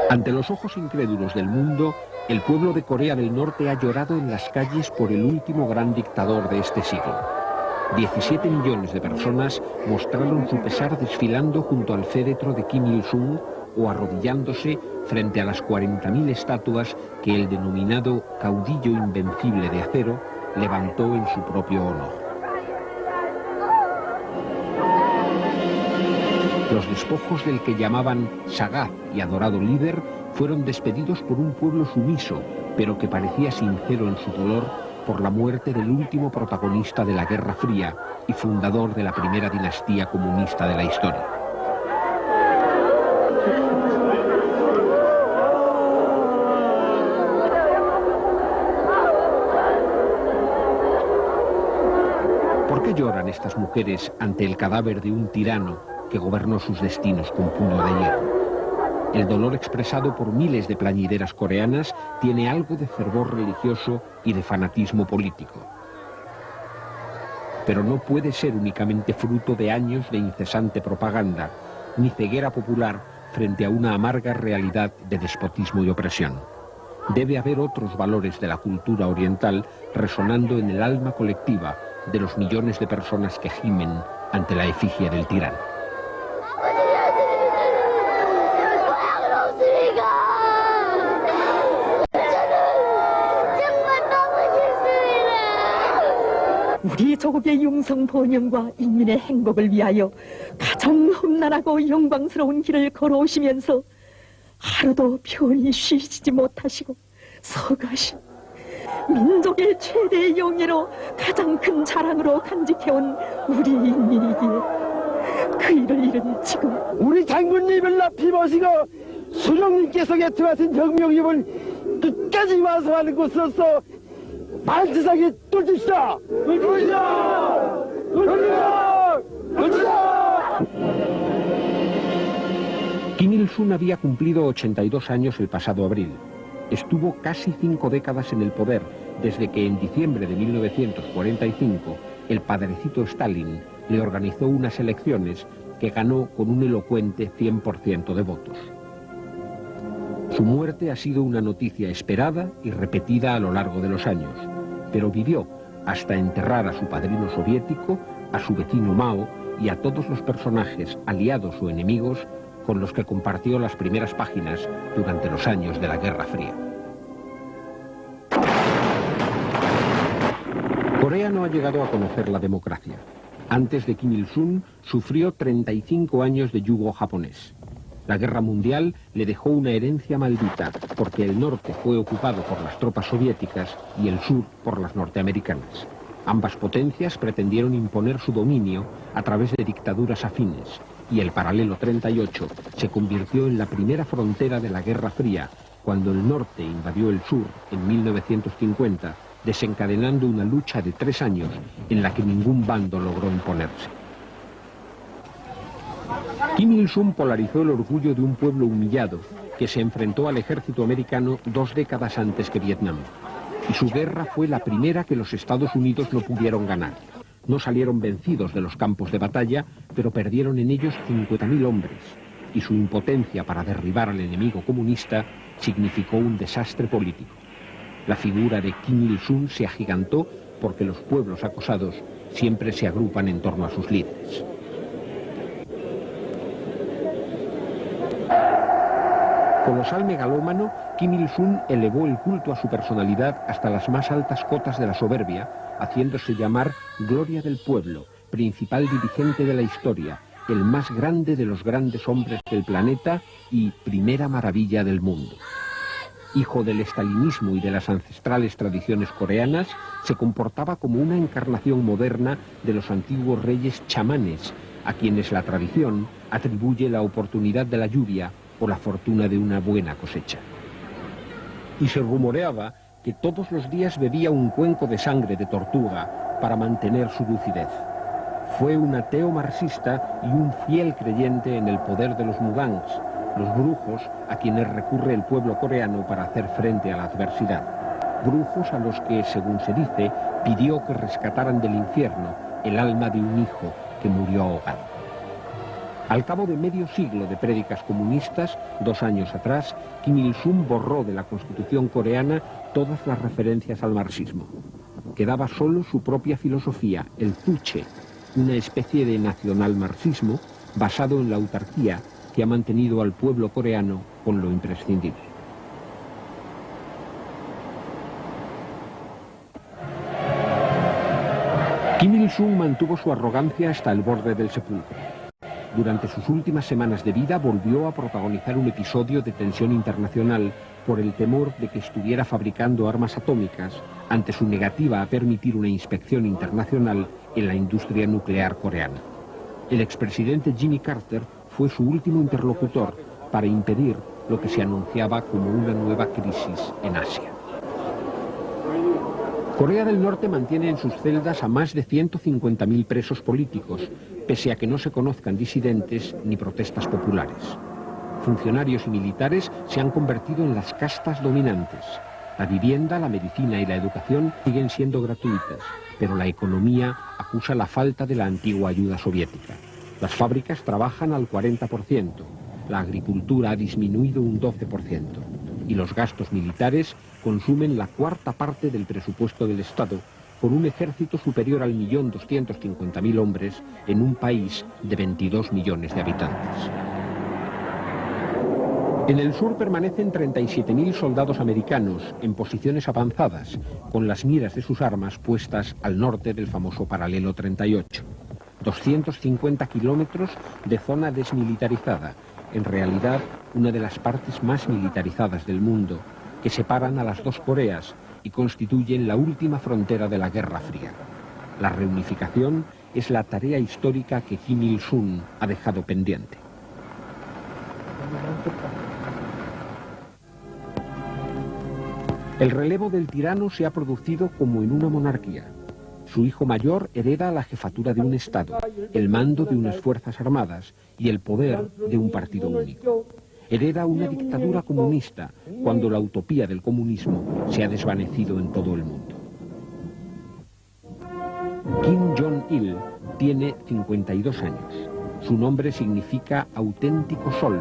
Ante los ojos incrédulos del mundo, el pueblo de Corea del Norte ha llorado en las calles por el último gran dictador de este siglo. 17 millones de personas mostraron su pesar desfilando junto al féretro de Kim Il-sung o arrodillándose frente a las 40.000 estatuas que el denominado caudillo invencible de acero levantó en su propio honor. Los despojos del que llamaban sagaz y adorado líder fueron despedidos por un pueblo sumiso, pero que parecía sincero en su dolor por la muerte del último protagonista de la Guerra Fría y fundador de la primera dinastía comunista de la historia. ¿Por qué lloran estas mujeres ante el cadáver de un tirano que gobernó sus destinos con puño de hierro? El dolor expresado por miles de plañideras coreanas tiene algo de fervor religioso y de fanatismo político. Pero no puede ser únicamente fruto de años de incesante propaganda, ni ceguera popular frente a una amarga realidad de despotismo y opresión. Debe haber otros valores de la cultura oriental resonando en el alma colectiva de los millones de personas que gimen ante la efigie del tirano. 우리 조국의 융성 번영과 인민의 행복을 위하여 가장 험난하고 영광스러운 길을 걸어오시면서 하루도 편히 쉬시지 못하시고 서가신 민족의 최대의 영예로 가장 큰 자랑으로 간직해온 우리 인민이기에 그 일을 잃은 지금 우리 장군님을 높이 모시고 수령님께서 개통하신 혁명임을 끝까지 완성하는 곳으로서 반지상에 뚫읍시다! 뚫읍시다! 뚫읍시다! 뚫읍시다! Kim Il-sung había cumplido 82 años el pasado abril. Estuvo casi 5 décadas en el poder, desde que en diciembre de 1945 el padrecito Stalin le organizó unas elecciones que ganó con un elocuente 100% de votos. Su muerte ha sido una noticia esperada y repetida a lo largo de los años, pero vivió hasta enterrar a su padrino soviético, a su vecino Mao y a todos los personajes, aliados o enemigos, con los que compartió las primeras páginas durante los años de la Guerra Fría. Corea no ha llegado a conocer la democracia. Antes de Kim Il-sung sufrió 35 años de yugo japonés. La guerra mundial le dejó una herencia maldita, porque el norte fue ocupado por las tropas soviéticas y el sur por las norteamericanas. Ambas potencias pretendieron imponer su dominio a través de dictaduras afines, y el paralelo 38 se convirtió en la primera frontera de la Guerra Fría, cuando el norte invadió el sur en 1950, desencadenando una lucha de 3 años en la que ningún bando logró imponerse. Kim Il-sung polarizó el orgullo de un pueblo humillado que se enfrentó al ejército americano 2 décadas antes que Vietnam. Y su guerra fue la primera que los Estados Unidos no pudieron ganar. No salieron vencidos de los campos de batalla, pero perdieron en ellos 50.000 hombres. Y su impotencia para derribar al enemigo comunista significó un desastre político. La figura de Kim Il-sung se agigantó porque los pueblos acosados siempre se agrupan en torno a sus líderes. Colosal megalómano, Kim Il-sung elevó el culto a su personalidad hasta las más altas cotas de la soberbia, haciéndose llamar Gloria del Pueblo, principal dirigente de la historia, el más grande de los grandes hombres del planeta y primera maravilla del mundo. Hijo del estalinismo y de las ancestrales tradiciones coreanas, se comportaba como una encarnación moderna de los antiguos reyes chamanes, a quienes la tradición atribuye la oportunidad de la lluvia o la fortuna de una buena cosecha. Y se rumoreaba que todos los días bebía un cuenco de sangre de tortuga para mantener su lucidez. Fue un ateo marxista y un fiel creyente en el poder de los mugangs, los brujos a quienes recurre el pueblo coreano para hacer frente a la adversidad. Brujos a los que, según se dice, pidió que rescataran del infierno el alma de un hijo que murió ahogado. Al cabo de medio siglo de prédicas comunistas, 2 años atrás, Kim Il-sung borró de la Constitución coreana todas las referencias al marxismo. Quedaba solo su propia filosofía, el Juche, una especie de nacional-marxismo basado en la autarquía que ha mantenido al pueblo coreano con lo imprescindible. Kim Il-sung mantuvo su arrogancia hasta el borde del sepulcro. Durante sus últimas semanas de vida volvió a protagonizar un episodio de tensión internacional por el temor de que estuviera fabricando armas atómicas ante su negativa a permitir una inspección internacional en la industria nuclear coreana. El expresidente Jimmy Carter fue su último interlocutor para impedir lo que se anunciaba como una nueva crisis en Asia. Corea del Norte mantiene en sus celdas a más de 150.000 presos políticos, pese a que no se conozcan disidentes ni protestas populares. Funcionarios y militares se han convertido en las castas dominantes. La vivienda, la medicina y la educación siguen siendo gratuitas, pero la economía acusa la falta de la antigua ayuda soviética. Las fábricas trabajan al 40%, la agricultura ha disminuido un 12%, y los gastos militares consumen la 1/4 parte del presupuesto del Estado, por un ejército superior al 1.250.000 hombres en un país de 22 millones de habitantes. En el sur permanecen 37.000 soldados americanos en posiciones avanzadas, con las miras de sus armas puestas al norte del famoso paralelo 38. 250 kilómetros de zona desmilitarizada, en realidad una de las partes más militarizadas del mundo, que separan a las dos Coreas y constituyen la última frontera de la Guerra Fría. La reunificación es la tarea histórica que Kim Il-sung ha dejado pendiente. El relevo del tirano se ha producido como en una monarquía. Su hijo mayor hereda la jefatura de un Estado, el mando de unas fuerzas armadas y el poder de un partido único. Hereda una dictadura comunista cuando la utopía del comunismo se ha desvanecido en todo el mundo. Kim Jong-il tiene 52 años. Su nombre significa auténtico sol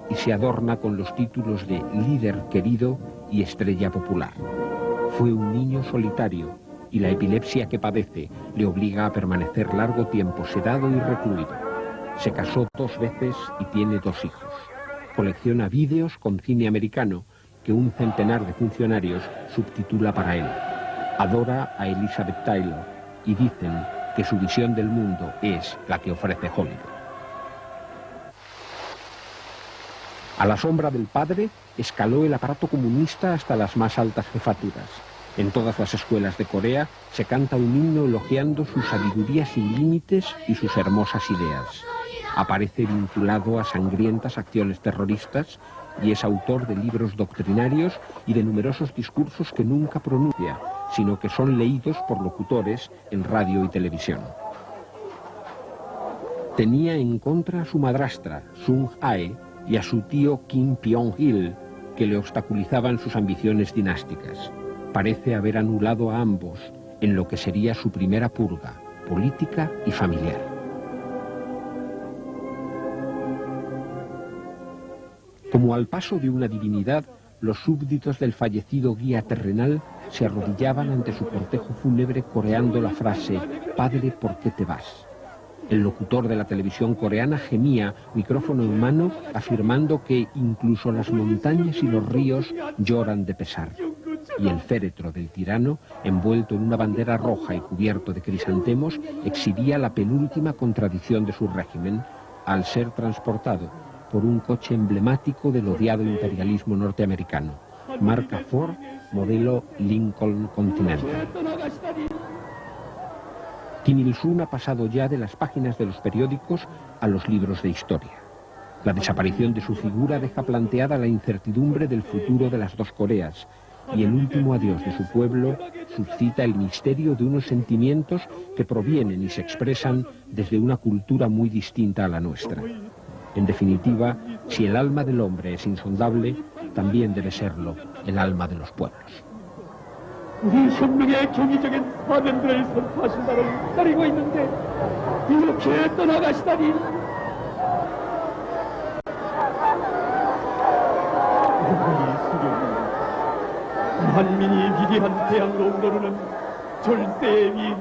y se adorna con los títulos de líder querido y estrella popular. Fue un niño solitario y la epilepsia que padece le obliga a permanecer largo tiempo sedado y recluido. Se casó 2 veces y tiene 2 hijos. Colecciona vídeos con cine americano que un centenar de funcionarios subtitula para él. Adora a Elizabeth Taylor y dicen que su visión del mundo es la que ofrece Hollywood. A la sombra del padre, escaló el aparato comunista hasta las más altas jefaturas. En todas las escuelas de Corea se canta un himno elogiando su sabiduría sin límites y sus hermosas ideas. Aparece vinculado a sangrientas acciones terroristas y es autor de libros doctrinarios y de numerosos discursos que nunca pronuncia, sino que son leídos por locutores en radio y televisión. Tenía en contra a su madrastra, Sung Ae, y a su tío Kim Pyong-il, que le obstaculizaban sus ambiciones dinásticas. Parece haber anulado a ambos en lo que sería su primera purga, política y familiar. Como al paso de una divinidad, los súbditos del fallecido guía terrenal se arrodillaban ante su cortejo fúnebre coreando la frase «Padre, ¿por qué te vas?». El locutor de la televisión coreana gemía, micrófono en mano, afirmando que incluso las montañas y los ríos lloran de pesar. Y el féretro del tirano, envuelto en una bandera roja y cubierto de crisantemos, exhibía la penúltima contradicción de su régimen, al ser transportado por un coche emblemático del odiado imperialismo norteamericano, marca Ford, modelo Lincoln Continental. Kim Il-sung ha pasado ya de las páginas de los periódicos a los libros de historia. La desaparición de su figura deja planteada la incertidumbre del futuro de las dos Coreas, y el último adiós de su pueblo suscita el misterio de unos sentimientos que provienen y se expresan desde una cultura muy distinta a la nuestra. En definitiva, si el alma del hombre es insondable, también debe serlo el alma de los pueblos. 우리 혁명의 경이적인 사명들을 선포하신다는 기다리고 있는데 이렇게 떠나가시다니 고개를 숙여보니 만민이 위대한 태양으로 우러르는 절세의 위